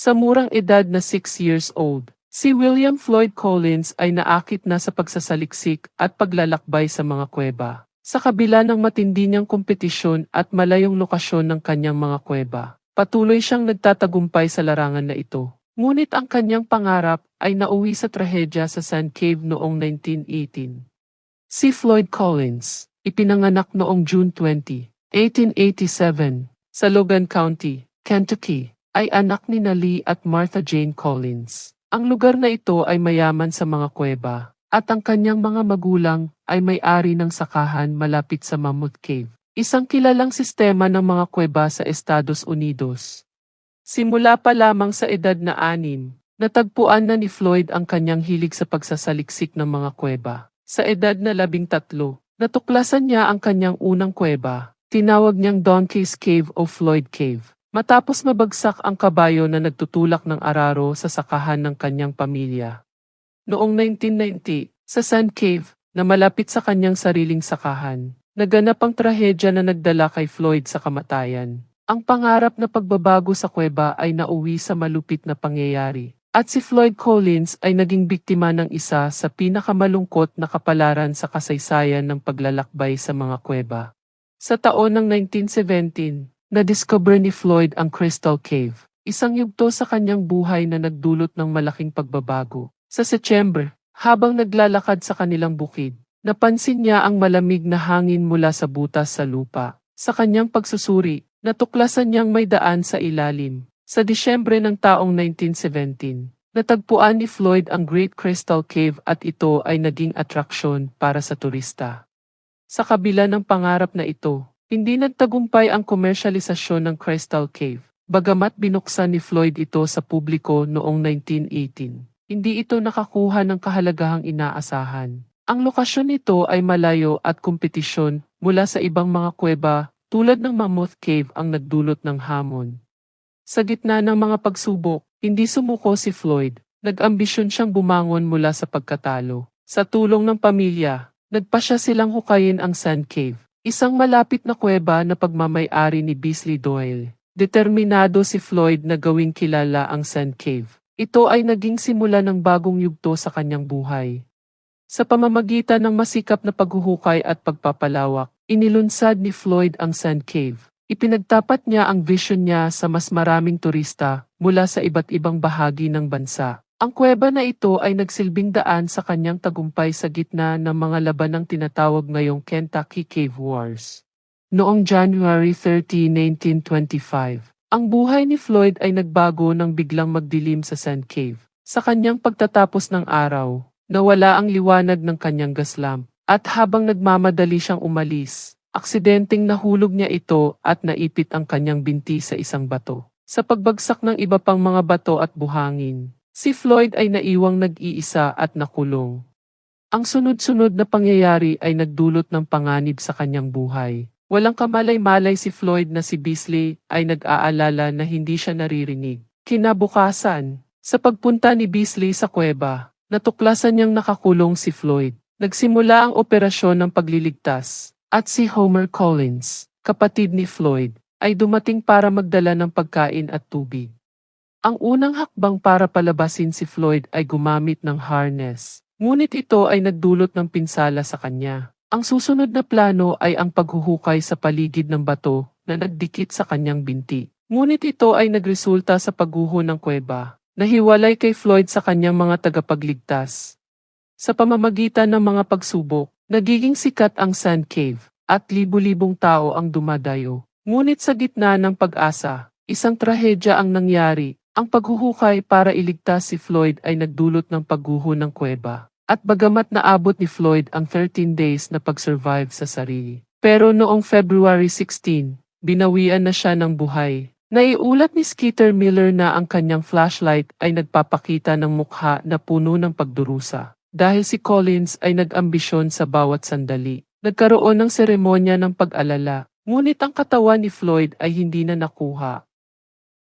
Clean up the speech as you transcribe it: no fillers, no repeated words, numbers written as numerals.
Sa murang edad na 6 years old, si William Floyd Collins ay naakit na sa pagsasaliksik at paglalakbay sa mga kuweba. Sa kabila ng matindi niyang kompetisyon at malayong lokasyon ng kanyang mga kuweba, patuloy siyang nagtatagumpay sa larangan na ito. Ngunit ang kanyang pangarap ay nauwi sa trahedya sa Sand Cave noong 1918. Si Floyd Collins, ipinanganak noong June 20, 1887, sa Logan County, Kentucky, ay anak ni Lee at Martha Jane Collins. Ang lugar na ito ay mayaman sa mga kuweba, at ang kanyang mga magulang ay may-ari ng sakahan malapit sa Mammoth Cave, isang kilalang sistema ng mga kuweba sa Estados Unidos. Simula pa lamang sa edad na 6, natagpuan na ni Floyd ang kanyang hilig sa pagsasaliksik ng mga kuweba. Sa edad na 13, natuklasan niya ang kanyang unang kuweba, tinawag niyang Donkey's Cave o Floyd Cave. Matapos mabagsak ang kabayo na nagtutulak ng araro sa sakahan ng kanyang pamilya. Noong 1990, sa Sand Cave, na malapit sa kanyang sariling sakahan, naganap ang trahedya na nagdala kay Floyd sa kamatayan. Ang pangarap na pagbabago sa kuweba ay nauwi sa malupit na pangyayari. At si Floyd Collins ay naging biktima ng isa sa pinakamalungkot na kapalaran sa kasaysayan ng paglalakbay sa mga kuweba. Sa taon ng 1917, na-discover ni Floyd ang Crystal Cave, isang yugto sa kanyang buhay na nagdulot ng malaking pagbabago. Sa September, habang naglalakad sa kanilang bukid, napansin niya ang malamig na hangin mula sa butas sa lupa. Sa kanyang pagsusuri, natuklasan niyang may daan sa ilalim. Sa Disyembre ng taong 1917, natagpuan ni Floyd ang Great Crystal Cave at ito ay naging atraksyon para sa turista. Sa kabila ng pangarap na ito, hindi nagtagumpay ang komersyalisasyon ng Crystal Cave. Bagamat binuksan ni Floyd ito sa publiko noong 1918, hindi ito nakakuha ng kahalagahang inaasahan. Ang lokasyon nito ay malayo at kompetisyon mula sa ibang mga kuweba tulad ng Mammoth Cave ang nagdulot ng hamon. Sa gitna ng mga pagsubok, hindi sumuko si Floyd. Nag-ambisyon siyang bumangon mula sa pagkatalo. Sa tulong ng pamilya, nagpasya silang hukayin ang Sand Cave, isang malapit na kuweba na pagmamay-ari ni Beasley Doyle. Determinado si Floyd na gawing kilala ang Sand Cave. Ito ay naging simula ng bagong yugto sa kanyang buhay. Sa pamamagitan ng masikap na paghuhukay at pagpapalawak, inilunsad ni Floyd ang Sand Cave. Ipinagtapat niya ang vision niya sa mas maraming turista mula sa iba't ibang bahagi ng bansa. Ang kuweba na ito ay nagsilbing daan sa kanyang tagumpay sa gitna ng mga labanang tinatawag ngayong Kentucky Cave Wars. Noong January 30, 1925, ang buhay ni Floyd ay nagbago nang biglang magdilim sa Sand Cave. Sa kanyang pagtatapos ng araw, nawala ang liwanag ng kanyang gaslamp, at habang nagmamadali siyang umalis, aksidenteng nahulog niya ito at naipit ang kanyang binti sa isang bato. Sa pagbagsak ng iba pang mga bato at buhangin, si Floyd ay naiwang nag-iisa at nakulong. Ang sunod-sunod na pangyayari ay nagdulot ng panganib sa kanyang buhay. Walang kamalay-malay si Floyd na si Beasley ay nag-aalala na hindi siya naririnig. Kinabukasan, sa pagpunta ni Beasley sa kuweba, natuklasan niyang nakakulong si Floyd. Nagsimula ang operasyon ng pagliligtas. At si Homer Collins, kapatid ni Floyd, ay dumating para magdala ng pagkain at tubig. Ang unang hakbang para palabasin si Floyd ay gumamit ng harness, ngunit ito ay nagdulot ng pinsala sa kanya. Ang susunod na plano ay ang paghuhukay sa paligid ng bato na nagdikit sa kanyang binti. Ngunit ito ay nagresulta sa pagguho ng kuweba, nahiwalay kay Floyd sa kanyang mga tagapagligtas. Sa pamamagitan ng mga pagsubok, nagiging sikat ang Sand Cave, at libu-libong tao ang dumadayo. Ngunit sa gitna ng pag-asa, isang trahedya ang nangyari. Ang paghuhukay para iligtas si Floyd ay nagdulot ng pagguho ng kuweba. At bagamat naabot ni Floyd ang 13 days na pag-survive sa sarili, pero noong February 16, binawian na siya ng buhay. Naiulat ni Skeeter Miller na ang kanyang flashlight ay nagpapakita ng mukha na puno ng pagdurusa. Dahil si Collins ay nag-ambisyon sa bawat sandali, nagkaroon ng seremonya ng pag-alala, ngunit ang katawan ni Floyd ay hindi na nakuha.